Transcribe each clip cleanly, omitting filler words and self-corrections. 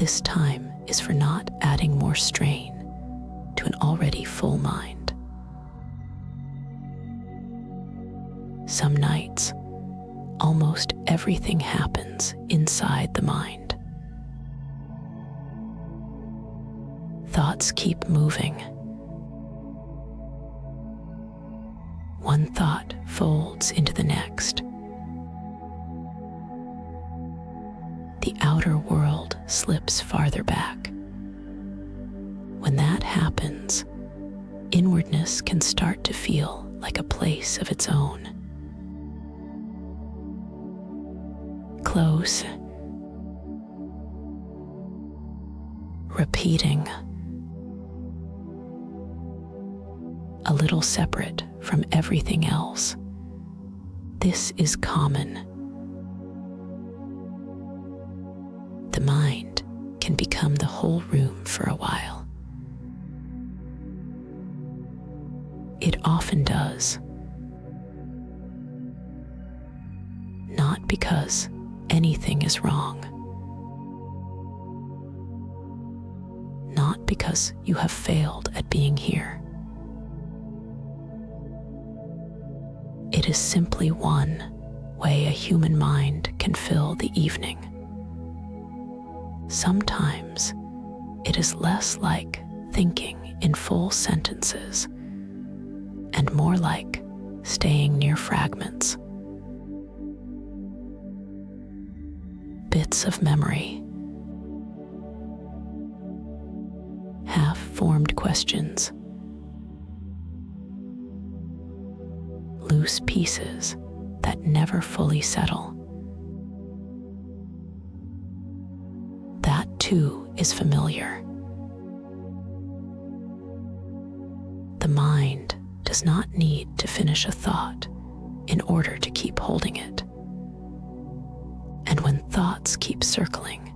This time is for not adding more strain to an already full mind. Some nights, almost everything happens inside the mind. Thoughts keep moving. One thought folds into the next. The outer world slips farther back. When that happens, inwardness can start to feel like a place of its own. Close, repeating, a little separate from everything else. This is common. The mind can become the whole room for a while. It often does. Not because anything is wrong. Not because you have failed at being here. It is simply one way a human mind can fill the evening. Sometimes it is less like thinking in full sentences and more like staying near fragments. Bits of memory, half-formed questions, loose pieces that never fully settle. That too is familiar. The mind does not need to finish a thought in order to keep holding it. And when thoughts keep circling,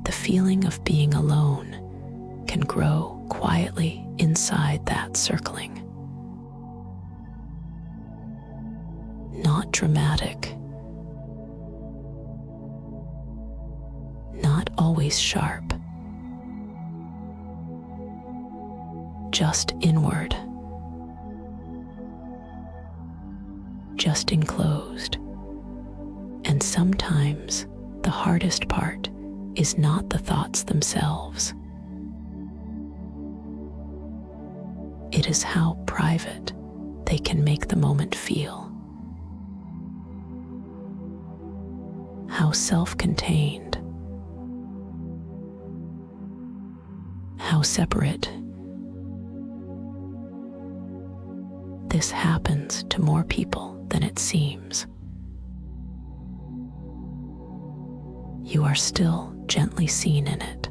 the feeling of being alone can grow quietly inside that circling. Not dramatic, not always sharp, just inward, just enclosed. And sometimes the hardest part is not the thoughts themselves. It is how private they can make the moment feel. How self-contained, how separate. This happens to more people than it seems. You are still gently seen in it.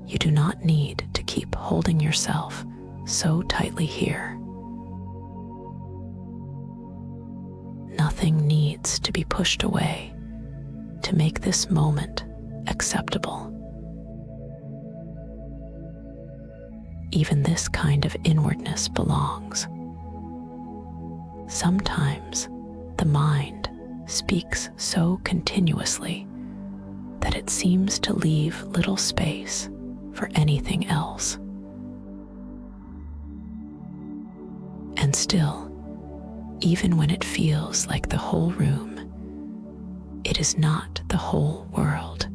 You do not need to keep holding yourself so tightly here. Nothing needs to be pushed away to make this moment acceptable. Even this kind of inwardness belongs. Sometimes the mind speaks so continuously that it seems to leave little space for anything else. And still, even when it feels like the whole room, it is not the whole world.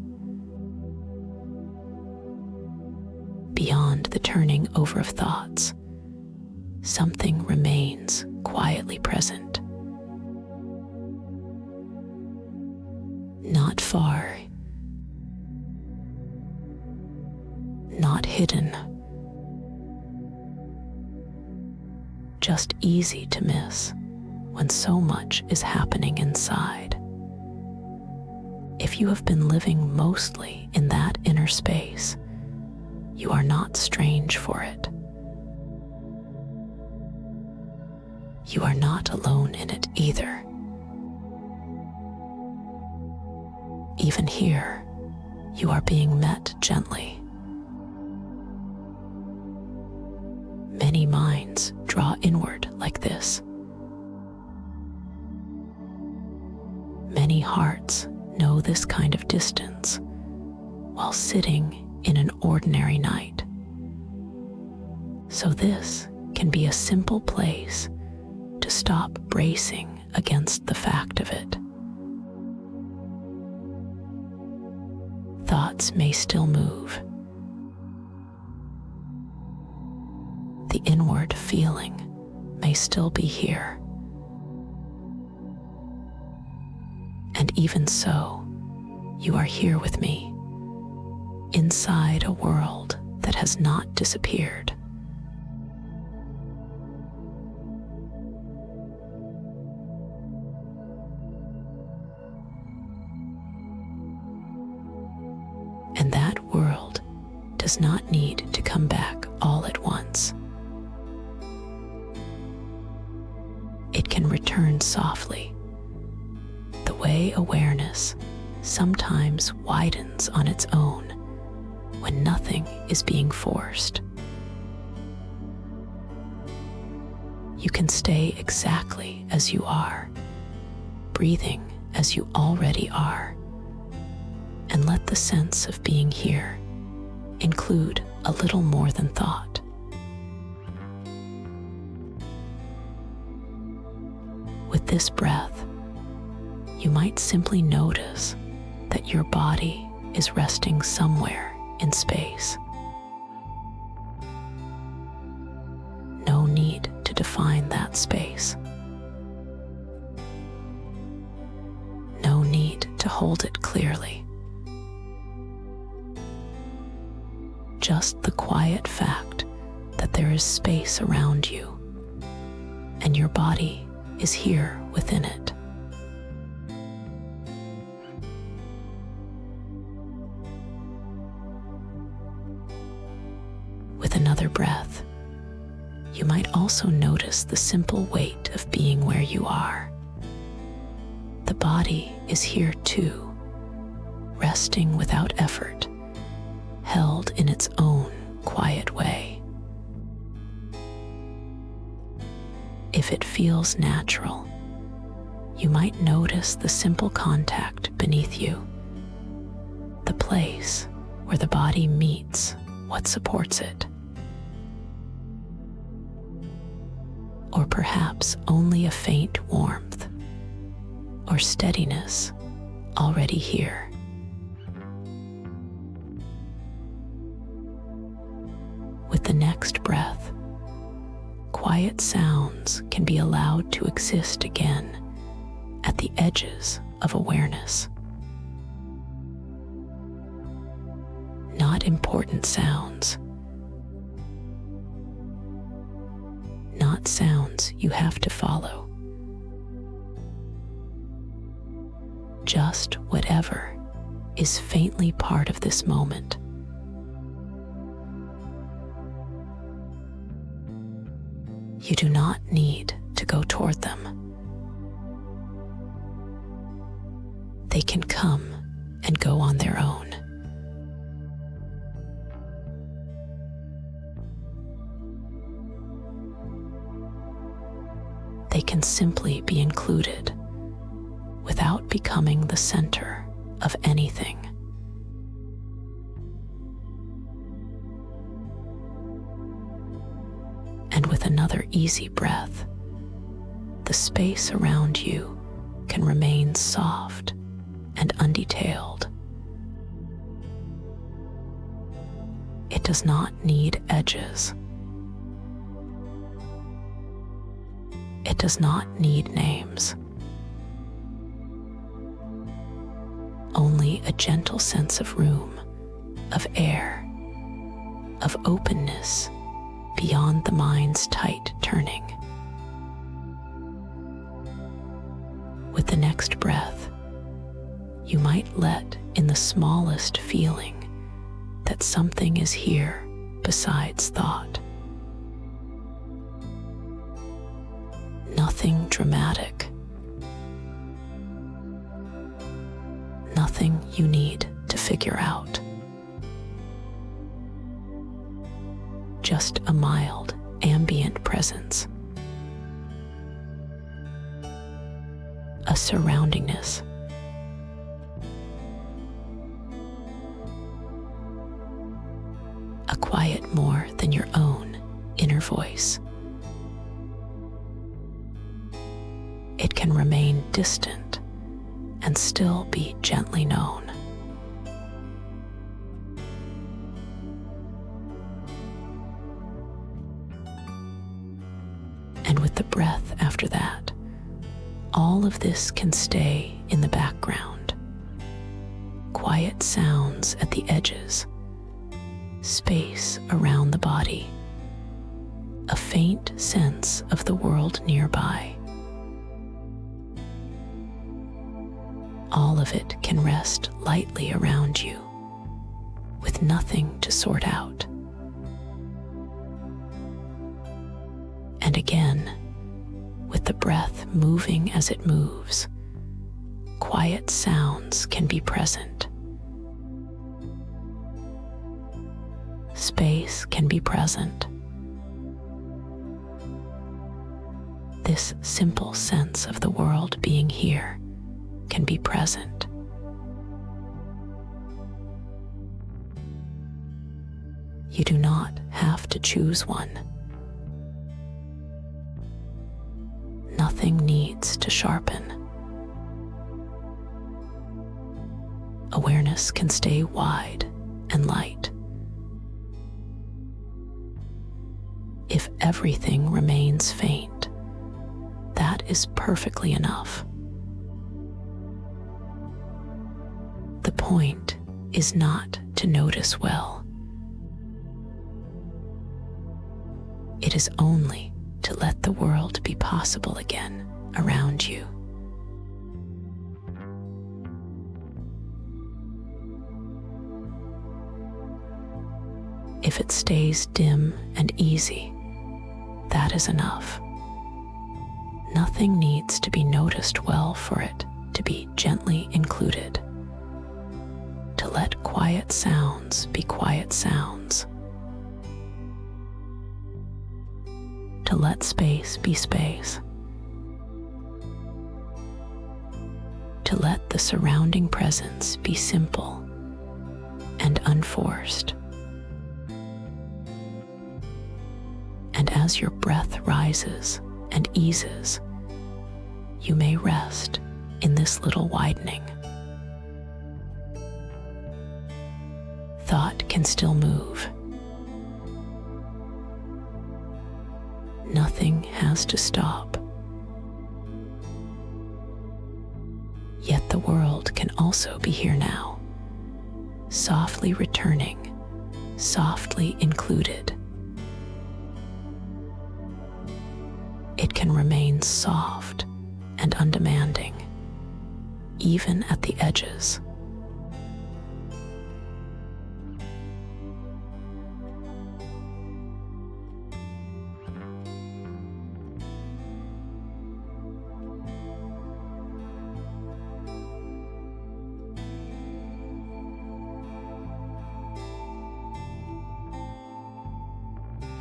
Beyond the turning over of thoughts, something remains quietly present. Not far, not hidden, just easy to miss when so much is happening inside. If you have been living mostly in that inner space, you are not strange for it. You are not alone in it either. Even here, you are being met gently. Many minds draw inward like this. Many hearts know this kind of distance while sitting in an ordinary night. So this can be a simple place to stop bracing against the fact of it. Thoughts may still move. The inward feeling may still be here. And even so, you are here with me, inside a world that has not disappeared. And that world does not need to come back all at once. It can return softly, the way awareness sometimes widens on its own when nothing is being forced. You can stay exactly as you are, breathing as you already are, and let the sense of being here include a little more than thought. With this breath, you might simply notice that your body is resting somewhere in space. No need to define that space. No need to hold it clearly. Just the quiet fact that there is space around you, and your body is here within it. With another breath, you might also notice the simple weight of being where you are. The body is here too, resting without effort, held in its own quiet way. If it feels natural, you might notice the simple contact beneath you, the place where the body meets what supports it. Or perhaps only a faint warmth or steadiness already here. With the next breath, quiet sounds can be allowed to exist again at the edges of awareness. Not important sounds. Not sounds you have to follow. Just whatever is faintly part of this moment. You do not need to go toward them. They can come and go on their own. They can simply be included without becoming the center of anything. And with another easy breath, the space around you can remain soft and undetailed. It does not need edges. It does not need names. Only a gentle sense of room, of air, of openness beyond the mind's tight turning. With the next breath, you might let in the smallest feeling that something is here besides thought. Nothing dramatic. Nothing you need to figure out. Just a mild, ambient presence. A surroundingness. a quiet more than your own inner voice. It can remain distant and still be gently known. And with the breath after that, all of this can stay in the background. Quiet sounds at the edges, space around the body, a faint sense of the world nearby. All of it can rest lightly around you, with nothing to sort out. And again, with the breath moving as it moves, quiet sounds can be present. Space can be present. This simple sense of the world being here can be present. You do not have to choose one. Nothing needs to sharpen. Awareness can stay wide and light. If everything remains faint, that is perfectly enough. The point is not to notice well. It is only to let the world be possible again around you. If it stays dim and easy, that is enough. Nothing needs to be noticed well for it to be gently included. To let quiet sounds be quiet sounds. To let space be space. To let the surrounding presence be simple and unforced. And as your breath rises and eases, you may rest in this little widening. Thought can still move. Nothing has to stop. Yet the world can also be here now, softly returning, softly included. It can remain soft and undemanding, even at the edges.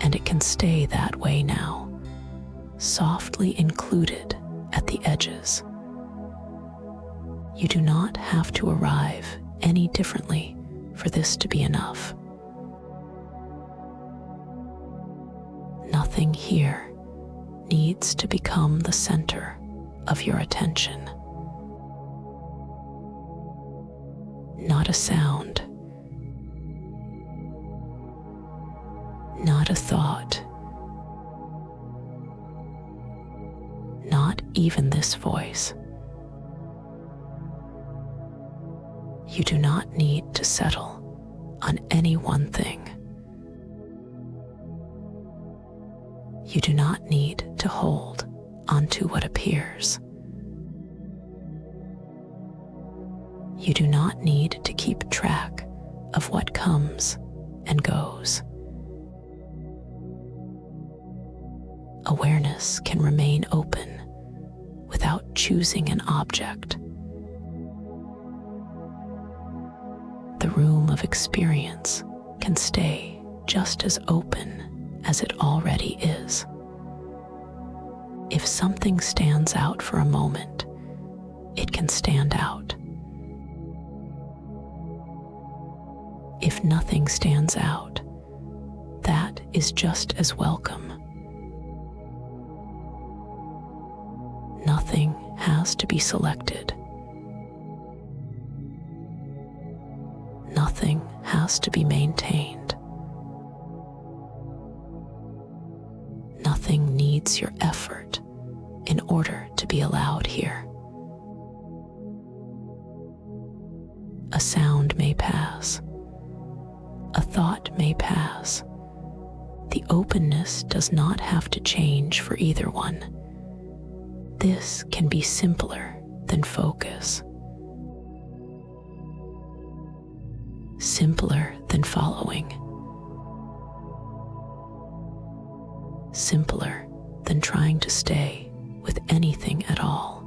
And it can stay that way now, softly included at the edges. You do not have to arrive any differently for this to be enough. Nothing here needs to become the center of your attention. Not a sound, not a thought, not even this voice. You do not need to settle on any one thing. You do not need to hold onto what appears. You do not need to keep track of what comes and goes. Awareness can remain open without choosing an object. The room of experience can stay just as open as it already is. If something stands out for a moment, it can stand out. If nothing stands out, is just as welcome. Nothing has to be selected. Nothing has to be maintained. Nothing needs your effort in order to be allowed here. A sound may pass. A thought may pass. The openness does not have to change for either one. This can be simpler than focus. Simpler than following. Simpler than trying to stay with anything at all.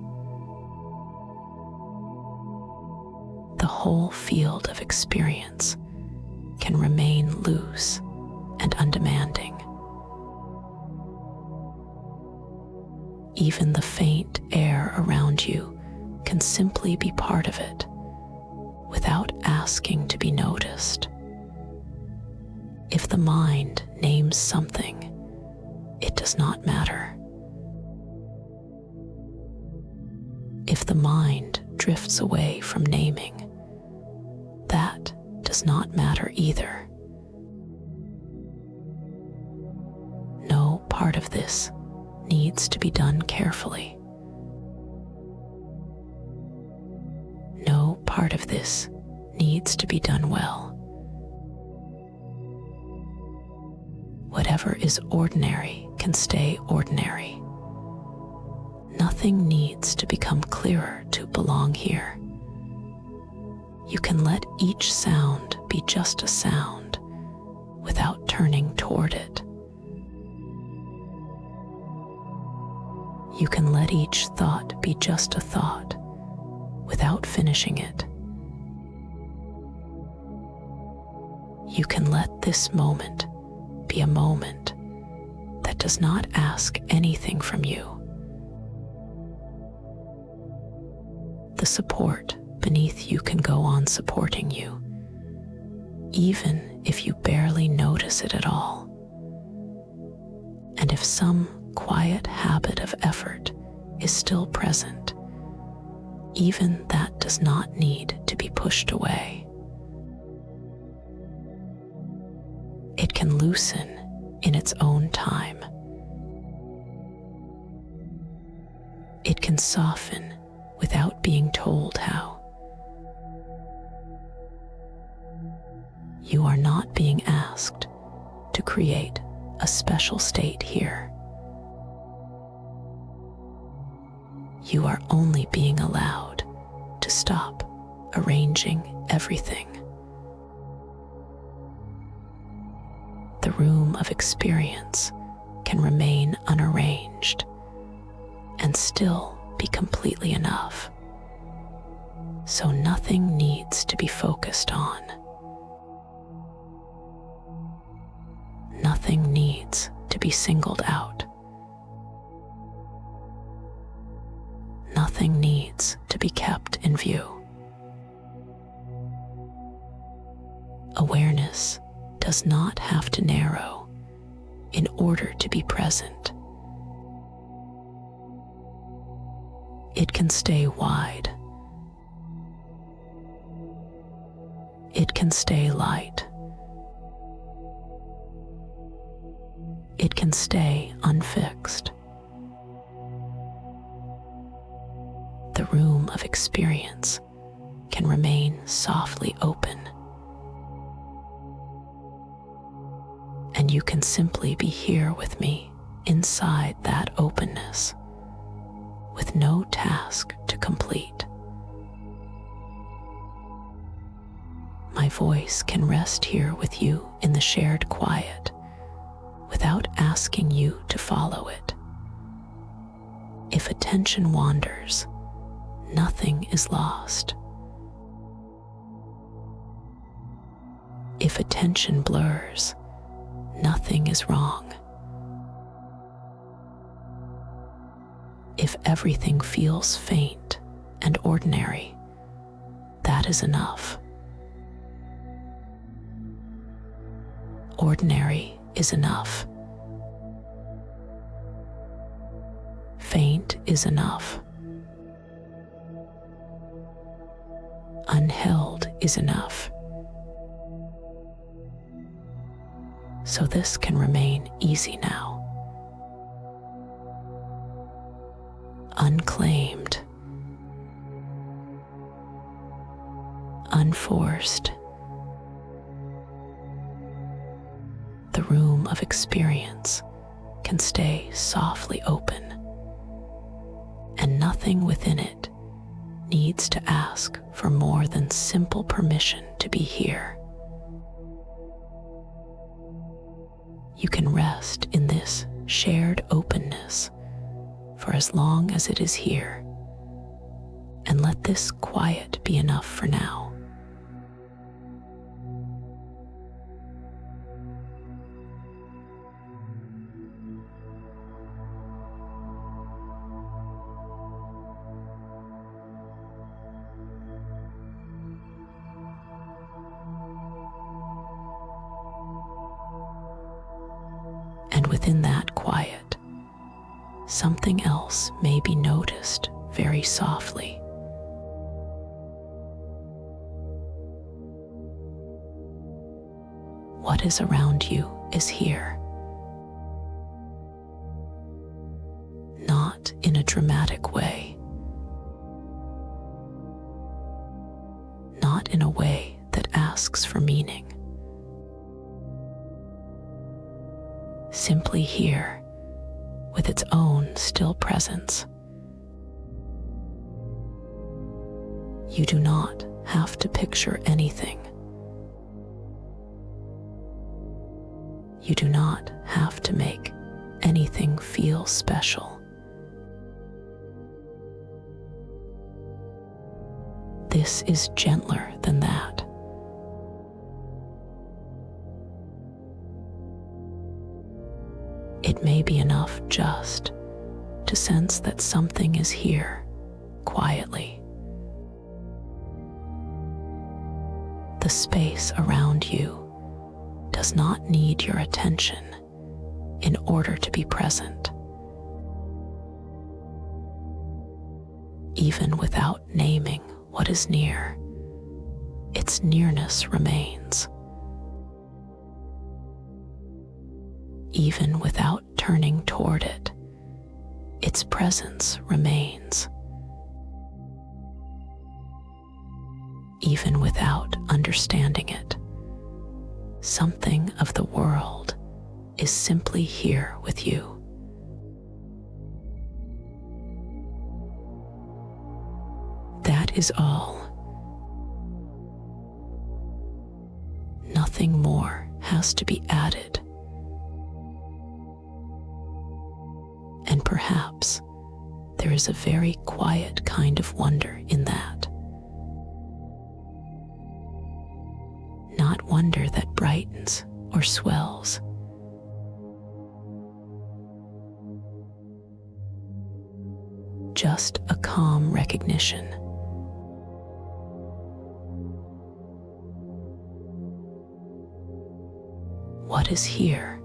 The whole field of experience can remain loose and undemanding. Even the faint air around you can simply be part of it without asking to be noticed. If the mind names something, it does not matter. If the mind drifts away from naming, that does not matter either. No part of this needs to be done carefully. No part of this needs to be done well. Whatever is ordinary can stay ordinary. Nothing needs to become clearer to belong here. You can let each sound be just a sound without turning toward it. You can let each thought be just a thought without finishing it. You can let this moment be a moment that does not ask anything from you. The support beneath you can go on supporting you, even if you barely notice it at all. And if some quiet habit of effort is still present, even that does not need to be pushed away. It can loosen in its own time. It can soften without being told how. You are not being asked to create a special state here. You are only being allowed to stop arranging everything. The room of experience can remain unarranged and still be completely enough. So nothing needs to be focused on. Nothing needs to be singled out. Nothing needs to be kept in view. Awareness does not have to narrow in order to be present. It can stay wide. It can stay light. It can stay unfixed. The room of experience can remain softly open. And you can simply be here with me inside that openness, with no task to complete. My voice can rest here with you in the shared quiet, without asking you to follow it. If attention wanders, nothing is lost. If attention blurs, nothing is wrong. If everything feels faint and ordinary, that is enough. Ordinary is enough. Faint is enough. Unheld is enough. So this can remain easy now. Unclaimed, unforced. The room of experience can stay softly open, and nothing within it needs to ask for more than simple permission to be here. You can rest in this shared openness for as long as it is here, and let this quiet be enough for now. And within that quiet, something else may be noticed very softly. What is around you is here. Not in a dramatic way. Not in a way that asks for meaning. Simply here, with its own still presence. You do not have to picture anything. You do not have to make anything feel special. This is gentler than that. It may be enough just to sense that something is here quietly. The space around you does not need your attention in order to be present. Even without naming what is near, its nearness remains. Even without turning toward it, its presence remains. Even without understanding it, something of the world is simply here with you. That is all. Nothing more has to be added. And perhaps there is a very quiet kind of wonder in that. Not wonder that brightens or swells. Just a calm recognition. What is here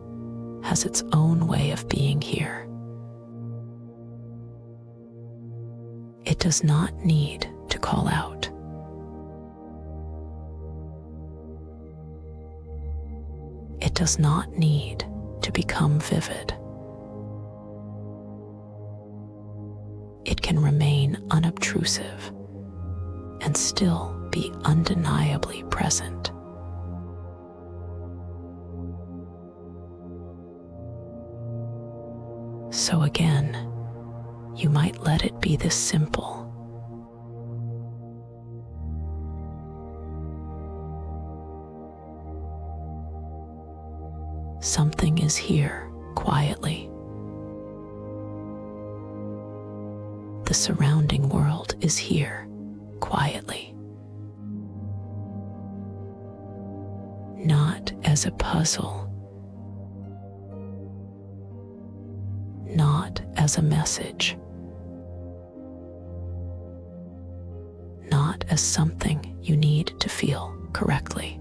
has its own way of being here. It does not need to call out. It does not need to become vivid. It can remain unobtrusive and still be undeniably present. So again, you might let it be this simple. Something is here quietly. The surrounding world is here quietly. Not as a puzzle, not as a message, not as something you need to feel correctly,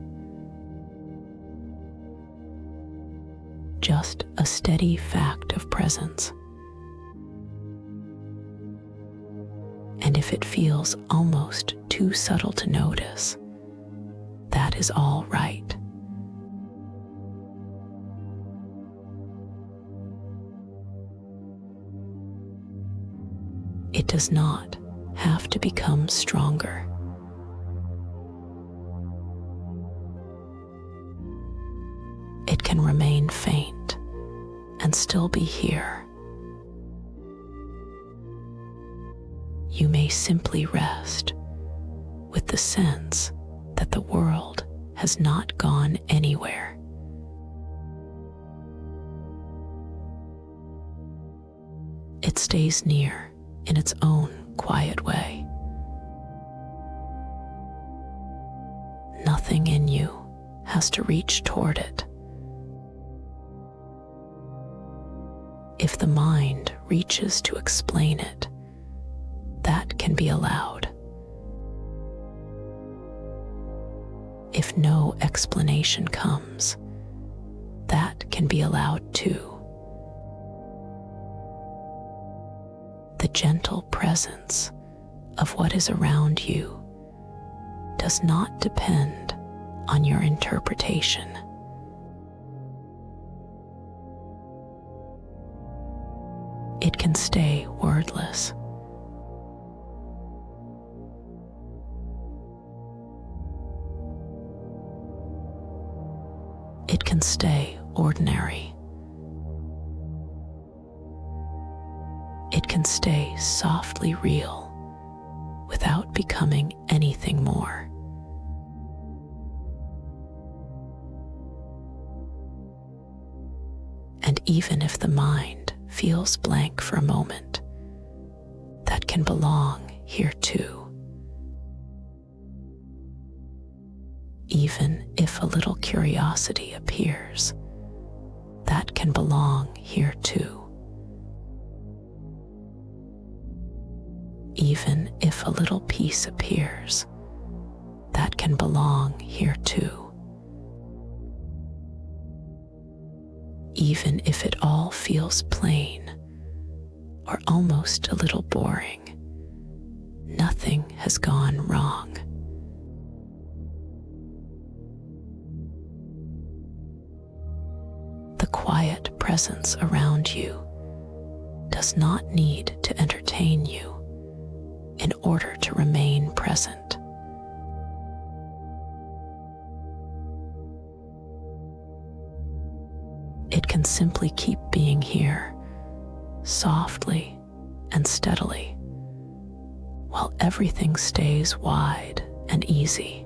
just a steady fact of presence. And if it feels almost too subtle to notice, that is all right. It does not have to become stronger. It can remain faint and still be here. You may simply rest with the sense that the world has not gone anywhere. It stays near in its own quiet way. Nothing in you has to reach toward it. If the mind reaches to explain it, that can be allowed. If no explanation comes, that can be allowed too. The gentle presence of what is around you does not depend on your interpretation. It can stay wordless. It can stay ordinary. It can stay softly real without becoming anything more. And even if the mind feels blank for a moment, that can belong here too. Even if a little curiosity appears, that can belong here too. Even if a little peace appears, that can belong here too. Even if it all feels plain or almost a little boring, nothing has gone wrong. The quiet presence around you does not need to entertain you in order to remain present. It can simply keep being here, softly and steadily, while everything stays wide and easy.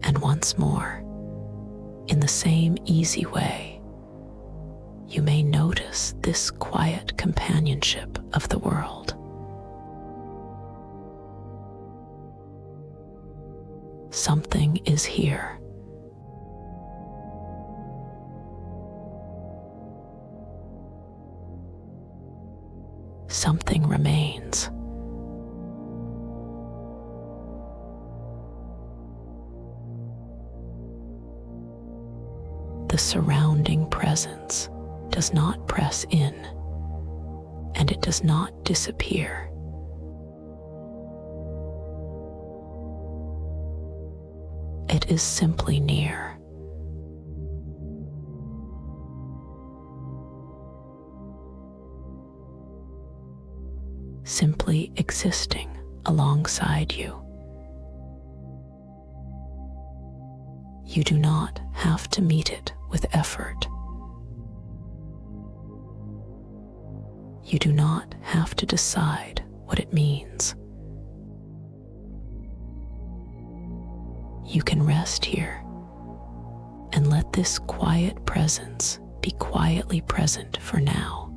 And once more, in the same easy way, you may notice this quiet companionship of the world. Something is here. Something remains. The surrounding presence does not press in, and it does not disappear. It is simply near. Simply existing alongside you. You do not have to meet it with effort. You do not have to decide what it means. You can rest here and let this quiet presence be quietly present for now.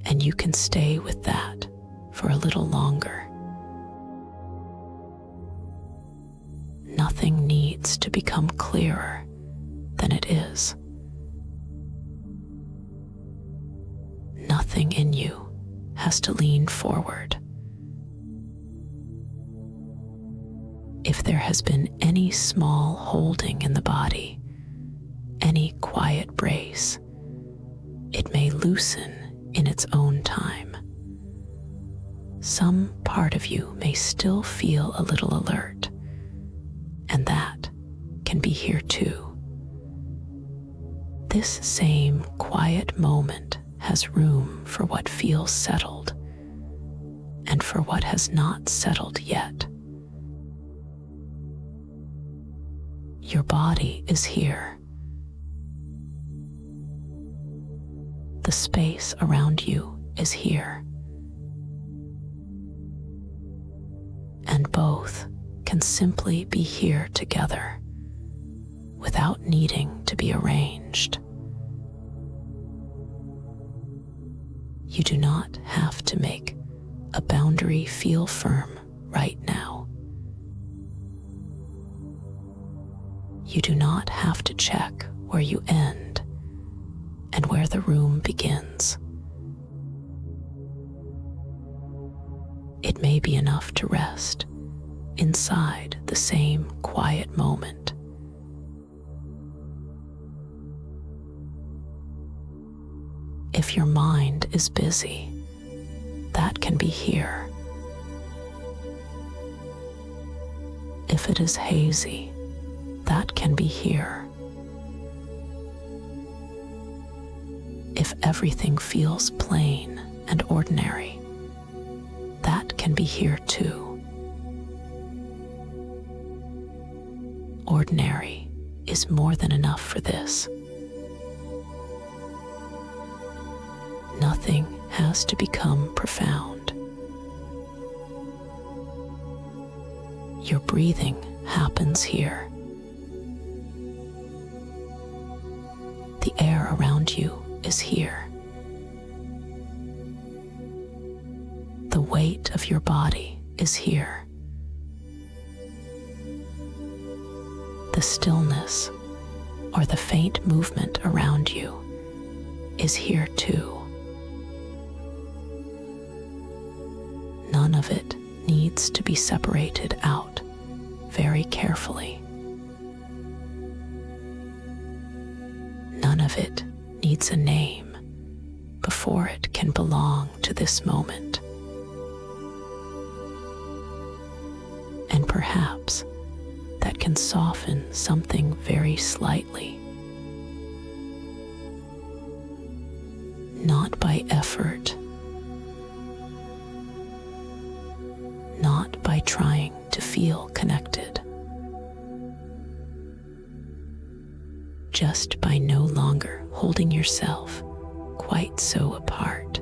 And you can stay with that for a little longer. Nothing needs to become clearer than it is. Nothing in you has to lean forward. If there has been any small holding in the body, any quiet brace, it may loosen in its own time. Some part of you may still feel a little alert, and that can be here too. This same quiet moment has room for what feels settled and for what has not settled yet. Your body is here. The space around you is here. And both can simply be here together without needing to be arranged. You do not have to make a boundary feel firm right now. You do not have to check where you end and where the room begins. It may be enough to rest inside the same quiet moment. If your mind is busy, that can be here. If it is hazy, that can be here. If everything feels plain and ordinary, that can be here too. Ordinary is more than enough for this. Nothing has to become profound. Your breathing happens here. The air around you is here. The weight of your body is here. The stillness or the faint movement around you is here too. None of it needs to be separated out very carefully. None of it needs a name before it can belong to this moment. And perhaps that can soften something very slightly. Not by effort, not by trying to feel connected, just by no longer holding yourself quite so apart.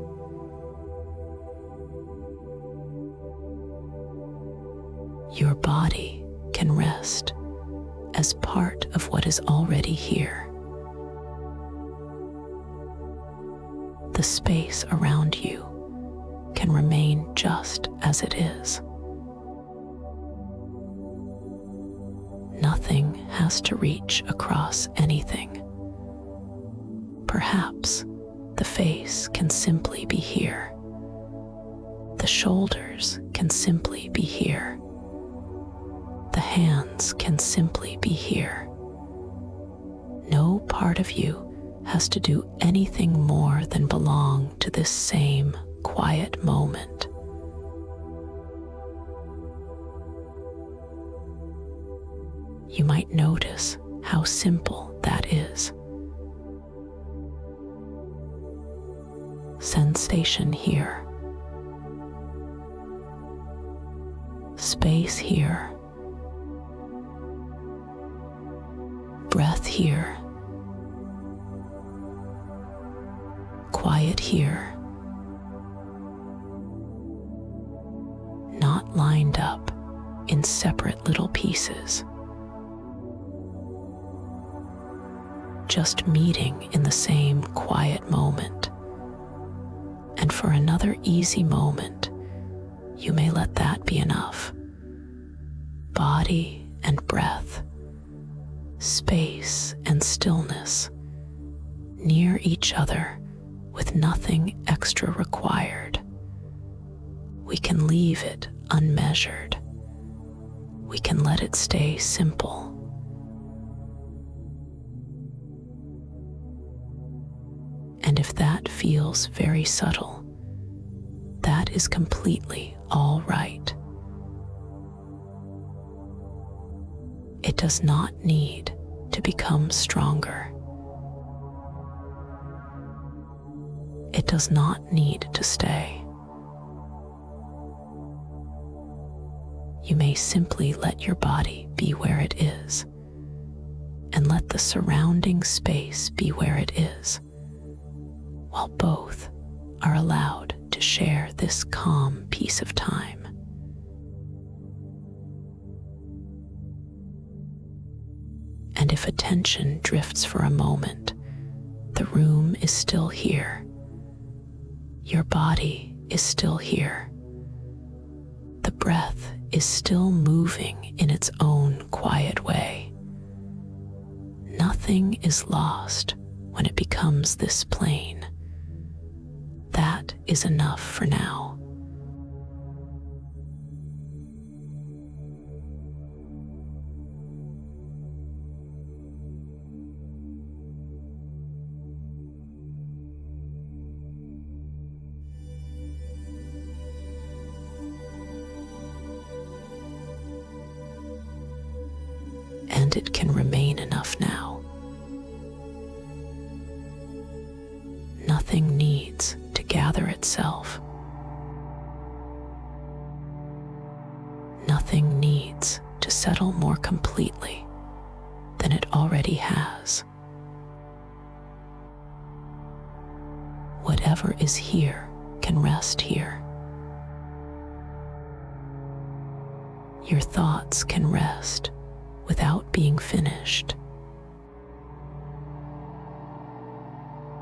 Your body can rest as part of what is already here. The space around you can remain just as it is. Nothing has to reach across anything. Perhaps the face can simply be here. The shoulders can simply be here. The hands can simply be here. No part of you has to do anything more than belong to this same quiet moment. You might notice how simple that is. Sensation here. Space here. Breath here. Quiet here. Not lined up in separate little pieces. Just meeting in the same quiet moment. And for another easy moment, you may let that be enough. Body and breath, space and stillness, near each other with nothing extra required. We can leave it unmeasured. We can let it stay simple. And if that feels very subtle, that is completely all right. It does not need to become stronger. It does not need to stay. You may simply let your body be where it is, and let the surrounding space be where it is, while both are allowed to share this calm piece of time. And if attention drifts for a moment, the room is still here. Your body is still here. The breath is still moving in its own quiet way. Nothing is lost when it becomes this plain. That is enough for now. And it can remain enough now. Nothing needs to gather itself. Nothing needs to settle more completely than it already has. Whatever is here can rest here. Your thoughts can rest without being finished.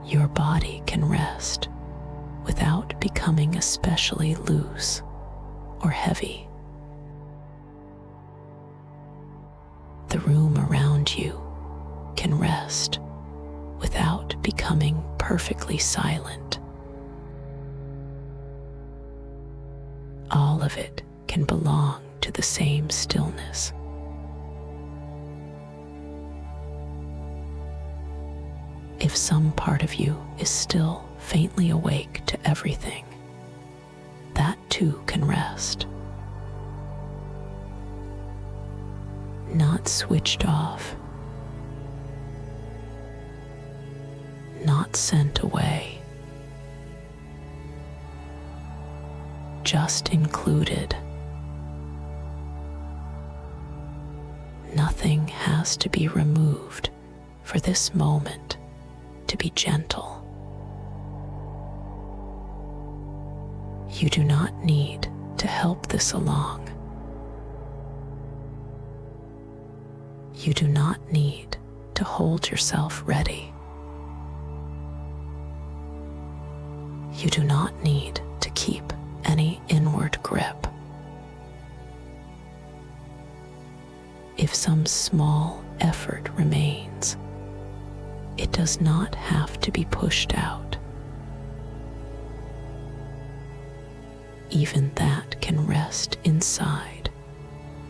Your body can rest without becoming especially loose or heavy. The room around you can rest without becoming perfectly silent. All of it can belong to the same stillness. If some part of you is still faintly awake to everything, that too can rest. Not switched off, not sent away, just included. Nothing has to be removed for this moment to be gentle. You do not need to help this along. You do not need to hold yourself ready. You do not need to keep any inward grip. If some small effort remains, it does not have to be pushed out. Even that can rest inside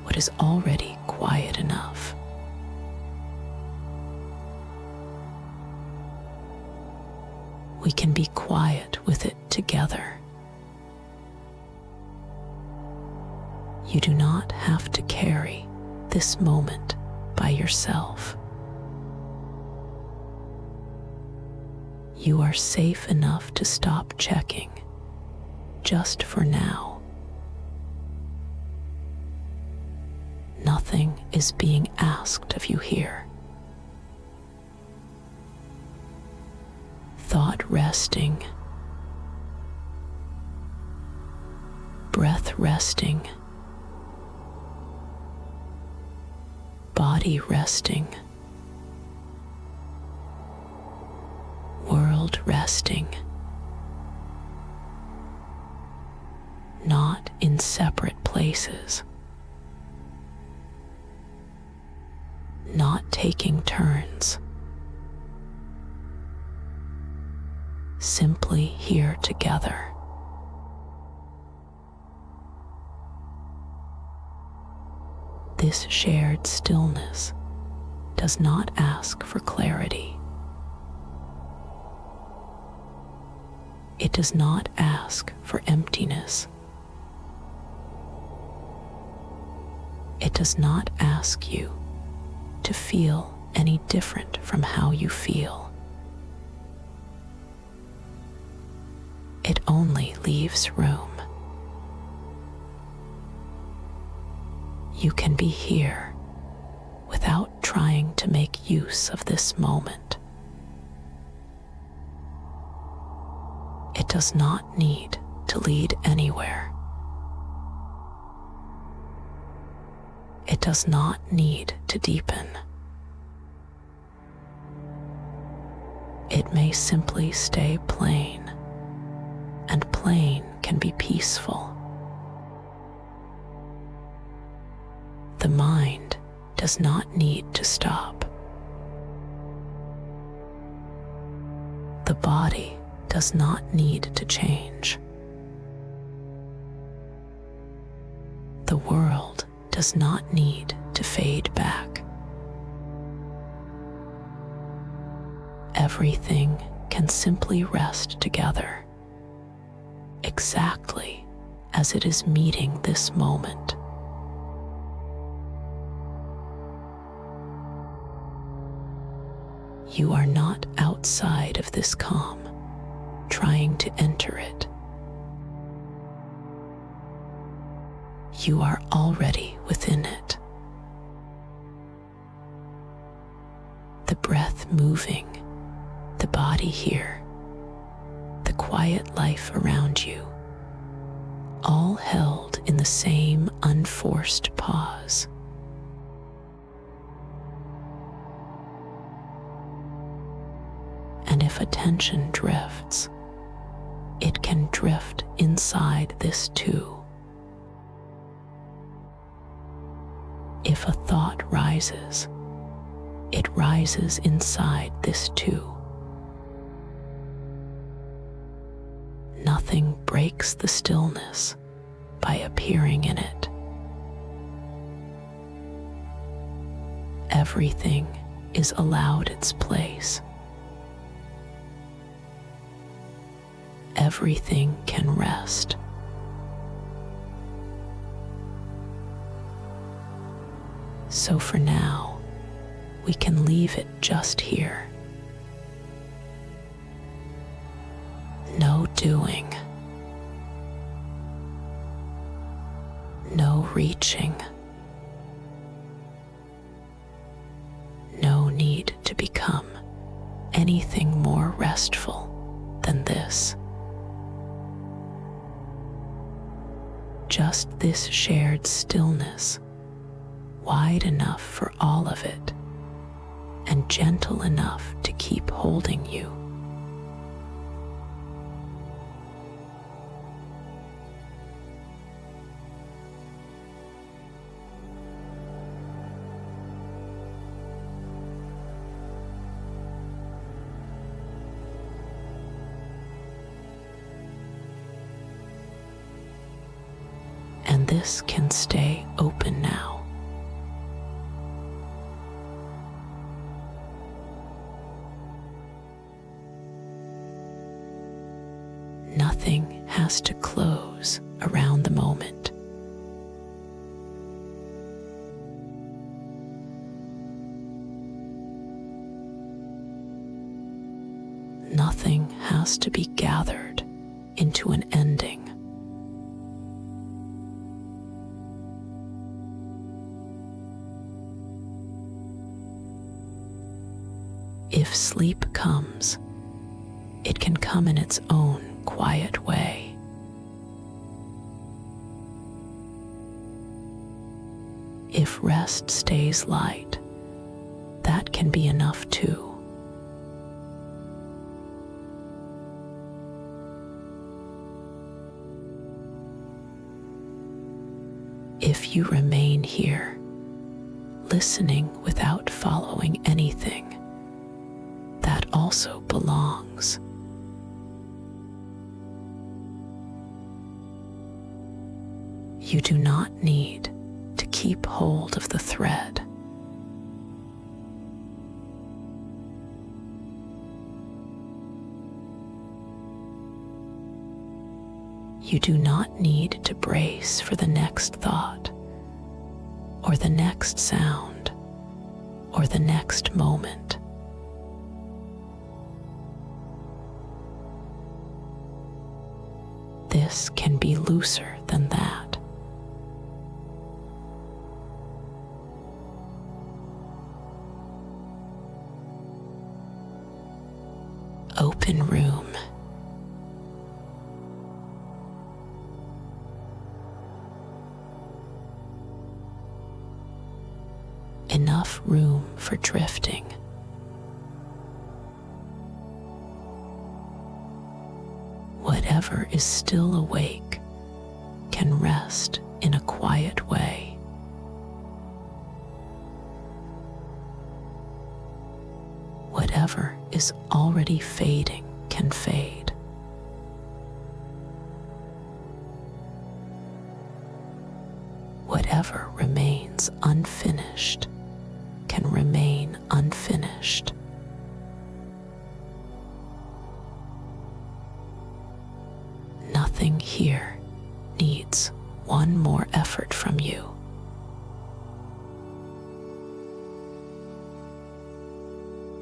what is already quiet enough. We can be quiet with it together. You do not have to carry this moment by yourself. You are safe enough to stop checking, just for now. Nothing is being asked of you here. Thought resting, breath resting, body resting, world resting, not in in separate places, not taking turns, simply here together. This shared stillness does not ask for clarity. It does not ask for emptiness. It does not ask you to feel any different from how you feel. It only leaves room. You can be here without trying to make use of this moment. It does not need to lead anywhere. It does not need to deepen. It may simply stay plain, and plain can be peaceful. The mind does not need to stop. The body does not need to change. The world does not need to fade back. Everything can simply rest together, exactly as it is meeting this moment. You are not outside of this calm, trying to enter it. You are already within it. The breath moving, the body here, the quiet life around you, all held in the same unforced pause. And if attention drifts, it can drift inside this too. If a thought rises, it rises inside this too. Nothing breaks the stillness by appearing in it. Everything is allowed its place. Everything can rest. So for now, we can leave it just here. No doing. No reaching. No need to become anything more restful than this. Just this shared stillness, wide enough for all of it, and gentle enough to keep holding you. And this can stay open now. Nothing has to close around the moment. Nothing has to be gathered into an ending. If sleep comes, it can come in its own quiet way. If rest stays light, that can be enough too. If you remain here, listening without following anything, that also belongs. You do not need to keep hold of the thread. You do not need to brace for the next thought, or the next sound, or the next moment. This can be looser than that. Open room. Enough room for drifting. Whatever is still awake can rest in a quiet way. Whatever is already fading can fade. Whatever remains unfinished can remain unfinished. Nothing here needs one more effort from you.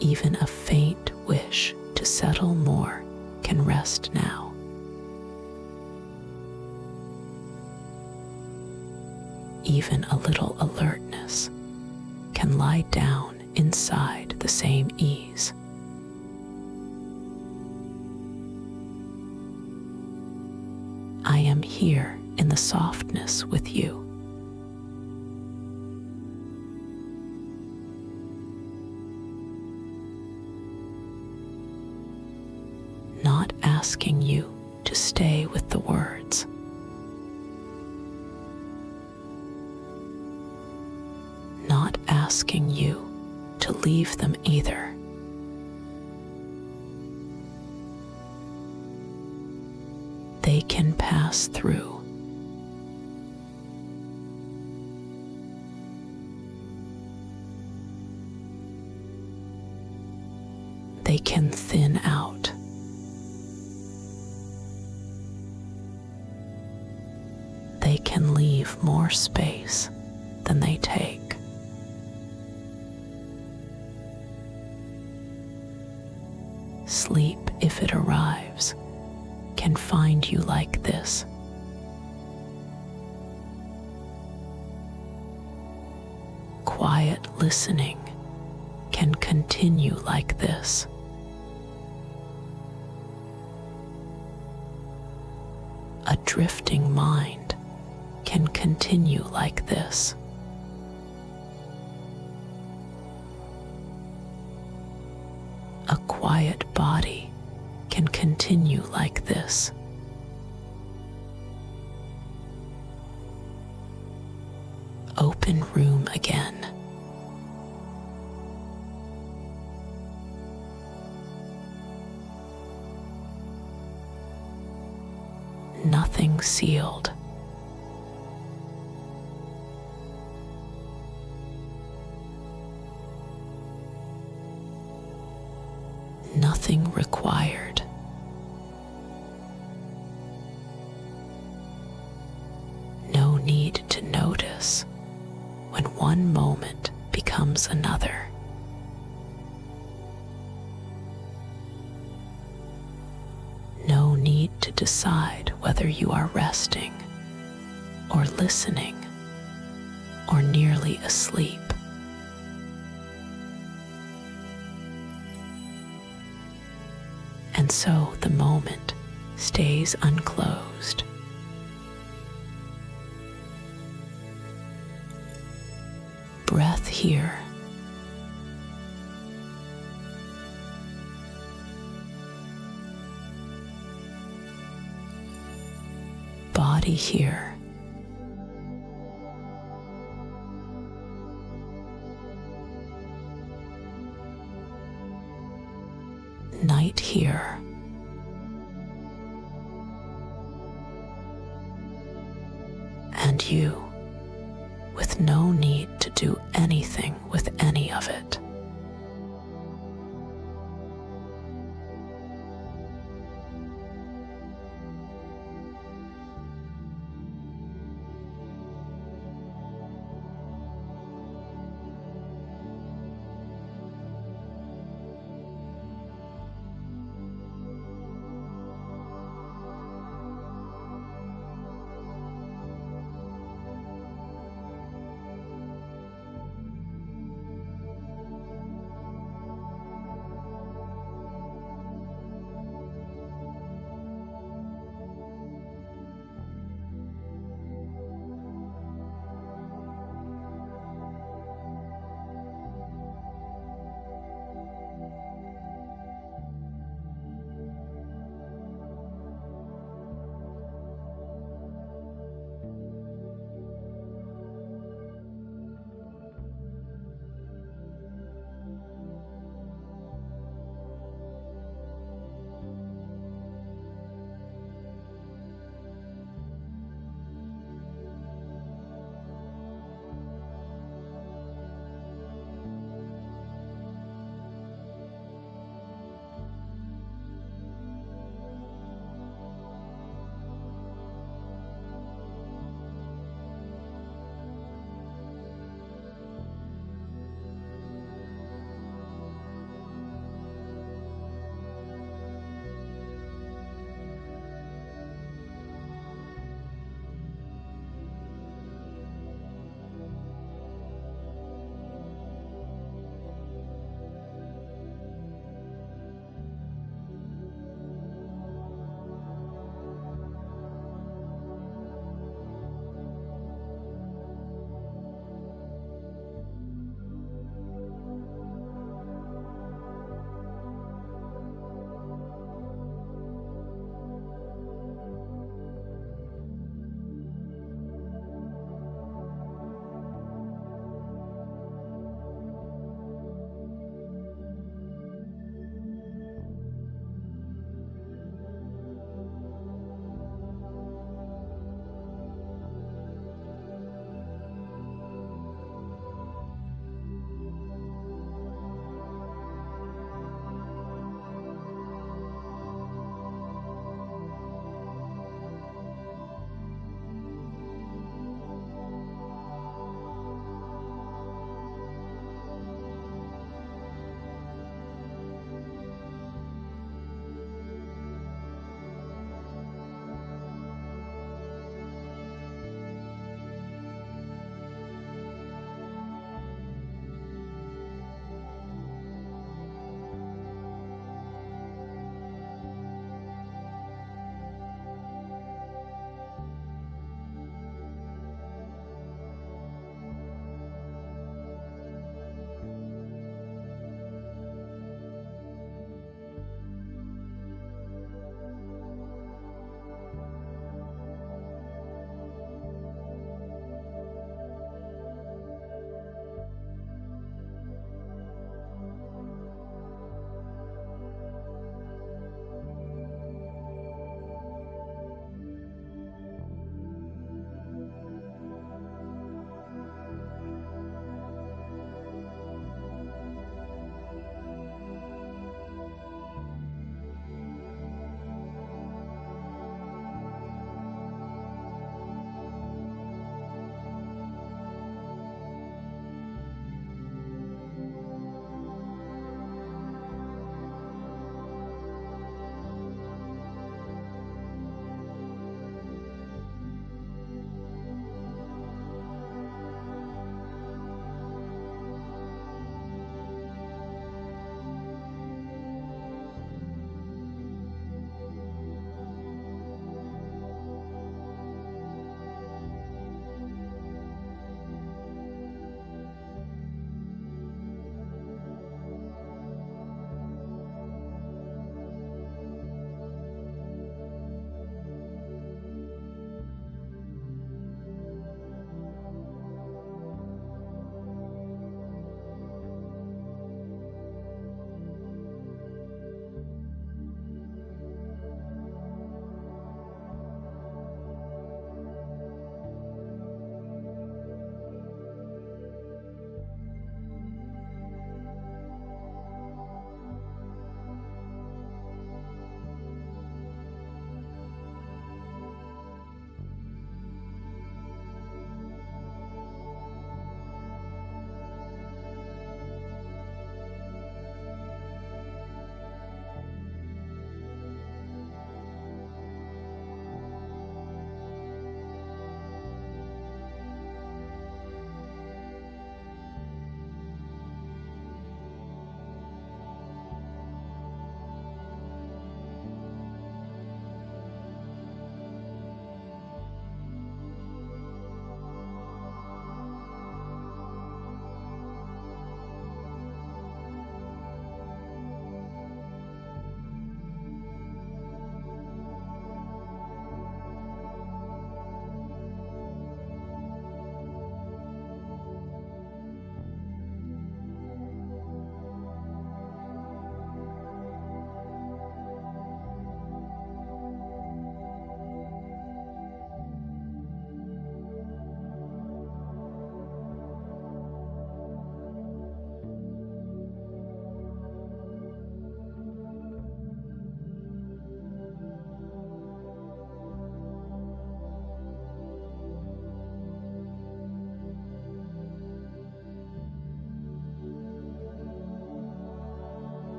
Even a faint wish to settle more can rest now. Even a little alertness can lie down inside the same ease. I am here in the softness with you. Not asking you to stay with the words. Not asking you to leave them either. They can pass through. They can thin out. They can leave more space than they take. Sleep, if it arrives, can find you like this. Quiet listening can continue like this. A drifting mind can continue like this. A quiet body can continue like this. Open room again. Nothing sealed. Nothing required. No need to notice when one moment becomes another. No need to decide whether you are resting or listening or nearly asleep. And so the moment stays unclosed. Breath here. Body here. right here. And you, with no need to do anything with any of it.